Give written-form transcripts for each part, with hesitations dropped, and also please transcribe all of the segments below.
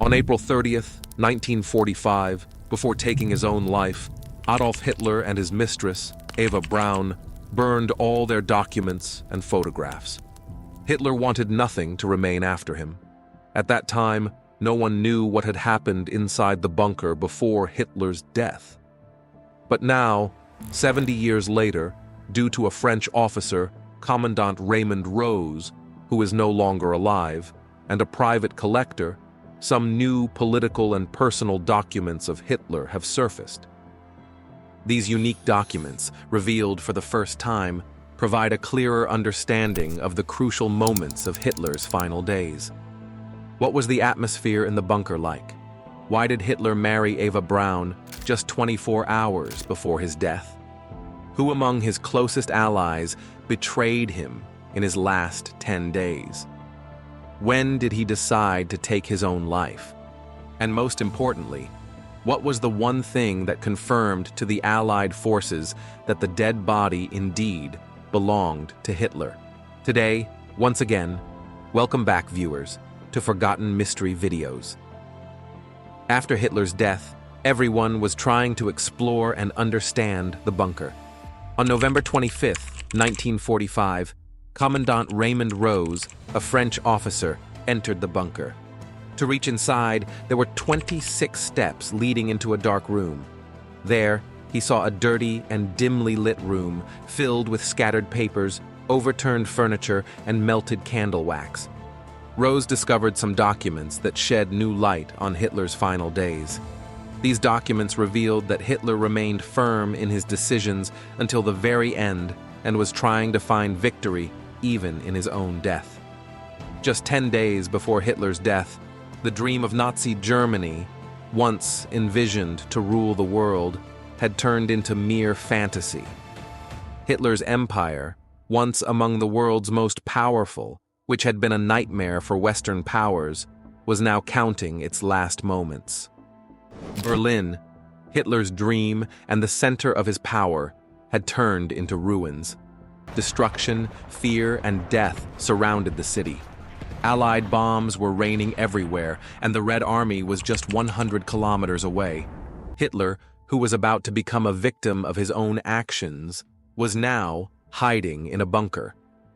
On April 30th, 1945, before taking his own life, Adolf Hitler and his mistress, Eva Braun, burned all their documents and photographs. Hitler wanted nothing to remain after him. At that time, no one knew what had happened inside the bunker before Hitler's death. But now, 70 years later, due to a French officer, Commandant Raymond Rose, who is no longer alive, and a private collector, some new political and personal documents of Hitler have surfaced. These unique documents, revealed for the first time, provide a clearer understanding of the crucial moments of Hitler's final days. What was the atmosphere in the bunker like? Why did Hitler marry Eva Braun just 24 hours before his death? Who among his closest allies betrayed him in his last 10 days? When did he decide to take his own life? And most importantly, what was the one thing that confirmed to the Allied forces that the dead body indeed belonged to Hitler? Today, once again, welcome back, viewers, to Forgotten Mystery Videos. After Hitler's death, everyone was trying to explore and understand the bunker. On November 25th, 1945, Commandant Raymond Rose, a French officer, entered the bunker. To reach inside, there were 26 steps leading into a dark room. There, he saw a dirty and dimly lit room filled with scattered papers, overturned furniture, and melted candle wax. Rose discovered some documents that shed new light on Hitler's final days. These documents revealed that Hitler remained firm in his decisions until the very end and was trying to find victory even in his own death. Just 10 days before Hitler's death, the dream of Nazi Germany, once envisioned to rule the world, had turned into mere fantasy. Hitler's empire, once among the world's most powerful, which had been a nightmare for Western powers, was now counting its last moments. Berlin, Hitler's dream and the center of his power, had turned into ruins. Destruction, fear, and death surrounded the city. Allied bombs were raining everywhere, and the Red Army was just 100 kilometers away. Hitler, who was about to become a victim of his own actions, was now hiding in a bunker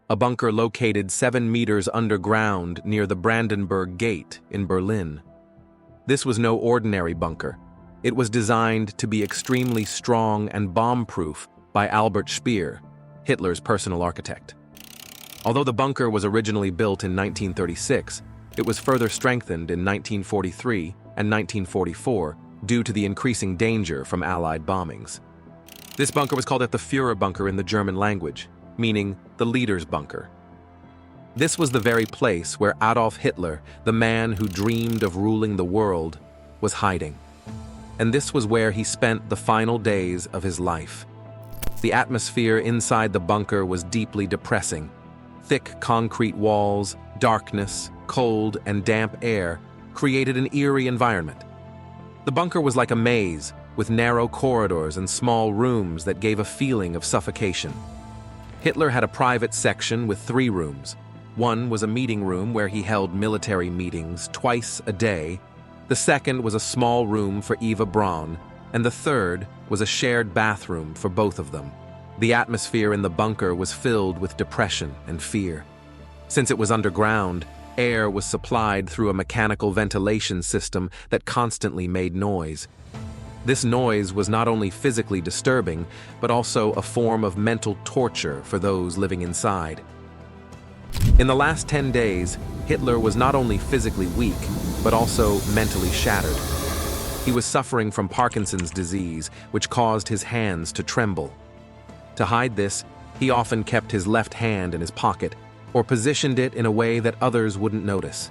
located 7 meters underground near the Brandenburg Gate in Berlin. This was no ordinary bunker. It was designed to be extremely strong and bomb-proof by Albert Speer, Hitler's personal architect. Although the bunker was originally built in 1936, it was further strengthened in 1943 and 1944 due to the increasing danger from Allied bombings. This bunker was called the Führer bunker in the German language, meaning the leader's bunker. This was the very place where Adolf Hitler, the man who dreamed of ruling the world, was hiding. And this was where he spent the final days of his life. The atmosphere inside the bunker was deeply depressing. Thick concrete walls, darkness, cold, and damp air created an eerie environment. The bunker was like a maze, with narrow corridors and small rooms that gave a feeling of suffocation. Hitler had a private section with 3 rooms. One was a meeting room where he held military meetings twice a day. The second was a small room for Eva Braun, and the third was a shared bathroom for both of them. The atmosphere in the bunker was filled with depression and fear. Since it was underground, air was supplied through a mechanical ventilation system that constantly made noise. This noise was not only physically disturbing, but also a form of mental torture for those living inside. In the last 10 days, Hitler was not only physically weak, but also mentally shattered. He was suffering from Parkinson's disease, which caused his hands to tremble. To hide this, he often kept his left hand in his pocket, or positioned it in a way that others wouldn't notice.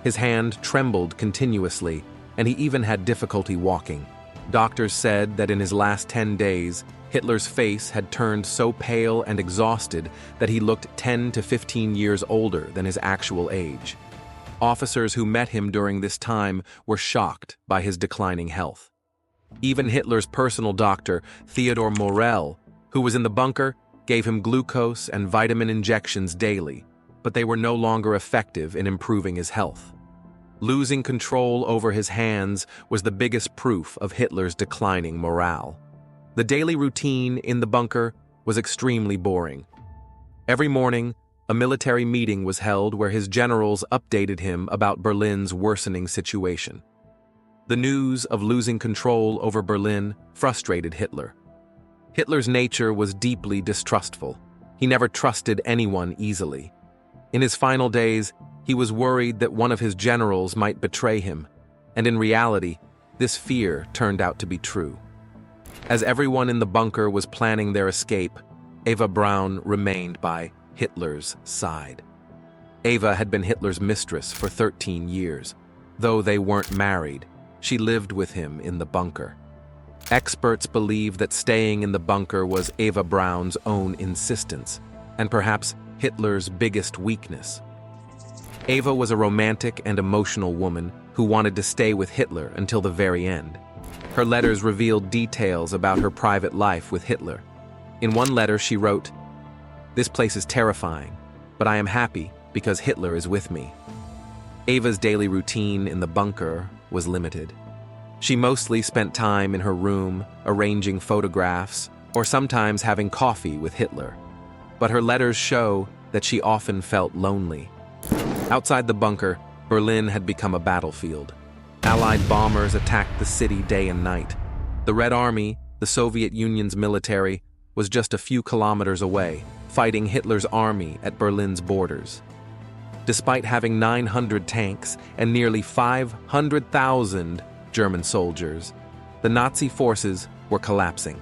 His hand trembled continuously, and he even had difficulty walking. Doctors said that in his last 10 days, Hitler's face had turned so pale and exhausted that he looked 10 to 15 years older than his actual age. Officers who met him during this time were shocked by his declining health. Even Hitler's personal doctor, Theodor Morell, who was in the bunker, gave him glucose and vitamin injections daily, but they were no longer effective in improving his health. Losing control over his hands was the biggest proof of Hitler's declining morale. The daily routine in the bunker was extremely boring. Every morning, a military meeting was held where his generals updated him about Berlin's worsening situation. The news of losing control over Berlin frustrated Hitler. Hitler's nature was deeply distrustful. He never trusted anyone easily. In his final days, he was worried that one of his generals might betray him, and in reality, this fear turned out to be true. As everyone in the bunker was planning their escape, Eva Braun remained by Hitler's side. Eva had been Hitler's mistress for 13 years. Though they weren't married, she lived with him in the bunker. Experts believe that staying in the bunker was Eva Braun's own insistence, and perhaps Hitler's biggest weakness. Eva was a romantic and emotional woman who wanted to stay with Hitler until the very end. Her letters revealed details about her private life with Hitler. In one letter she wrote, "This place is terrifying, but I am happy because Hitler is with me." Eva's daily routine in the bunker was limited. She mostly spent time in her room, arranging photographs, or sometimes having coffee with Hitler. But her letters show that she often felt lonely. Outside the bunker, Berlin had become a battlefield. Allied bombers attacked the city day and night. The Red Army, the Soviet Union's military, was just a few kilometers away, fighting Hitler's army at Berlin's borders. Despite having 900 tanks and nearly 500,000 German soldiers, the Nazi forces were collapsing.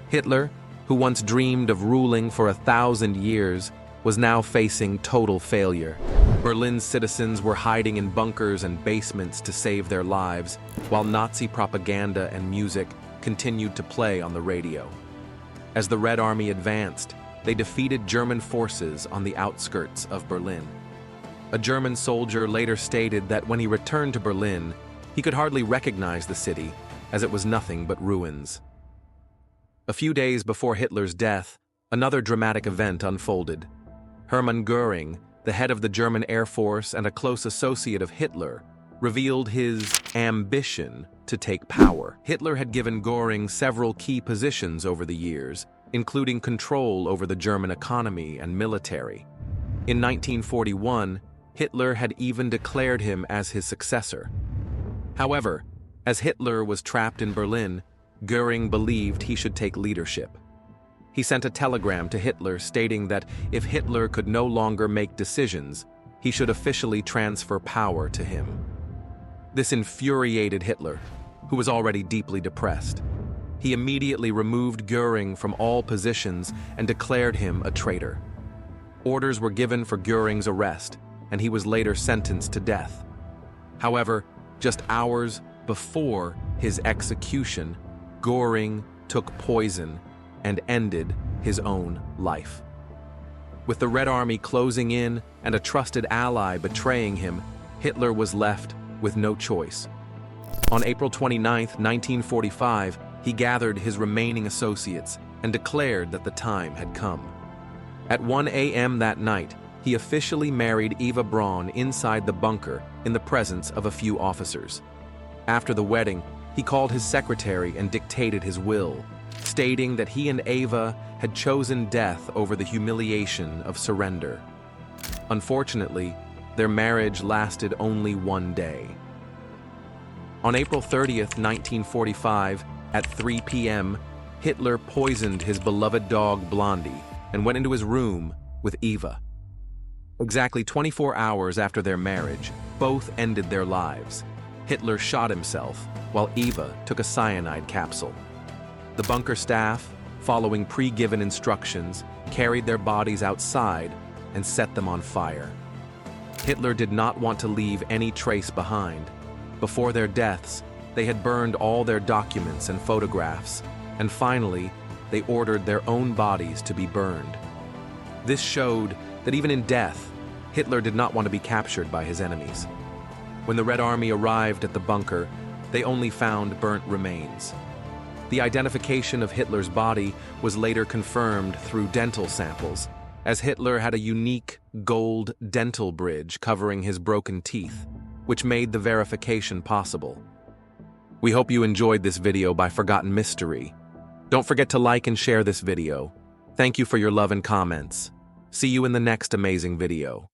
Hitler, who once dreamed of ruling for 1,000 years, was now facing total failure. Berlin's citizens were hiding in bunkers and basements to save their lives, while Nazi propaganda and music continued to play on the radio. As the Red Army advanced, they defeated German forces on the outskirts of Berlin. A German soldier later stated that when he returned to Berlin, he could hardly recognize the city, as it was nothing but ruins. A few days before Hitler's death, another dramatic event unfolded. Hermann Göring, the head of the German Air Force and a close associate of Hitler, revealed his ambition to take power. Hitler had given Göring several key positions over the years, including control over the German economy and military. In 1941, Hitler had even declared him as his successor. However, as Hitler was trapped in Berlin, Göring believed he should take leadership. He sent a telegram to Hitler stating that if Hitler could no longer make decisions, he should officially transfer power to him. This infuriated Hitler, who was already deeply depressed. He immediately removed Göring from all positions and declared him a traitor. Orders were given for Göring's arrest, and he was later sentenced to death. However, just hours before his execution, Göring took poison and ended his own life. With the Red Army closing in and a trusted ally betraying him, Hitler was left with no choice. On April 29, 1945, he gathered his remaining associates and declared that the time had come. At 1 a.m. that night, he officially married Eva Braun inside the bunker in the presence of a few officers. After the wedding, he called his secretary and dictated his will, stating that he and Eva had chosen death over the humiliation of surrender. Unfortunately, their marriage lasted only one day. On April 30th, 1945, at 3 p.m., Hitler poisoned his beloved dog Blondie and went into his room with Eva. Exactly 24 hours after their marriage, both ended their lives. Hitler shot himself, while Eva took a cyanide capsule. The bunker staff, following pre-given instructions, carried their bodies outside and set them on fire. Hitler did not want to leave any trace behind. Before their deaths, they had burned all their documents and photographs, and finally, they ordered their own bodies to be burned. This showed that even in death, Hitler did not want to be captured by his enemies. When the Red Army arrived at the bunker, they only found burnt remains. The identification of Hitler's body was later confirmed through dental samples, as Hitler had a unique gold dental bridge covering his broken teeth. which made the verification possible. We hope you enjoyed this video by Forgotten Mystery. Don't forget to like and share this video. Thank you for your love and comments. See you in the next amazing video.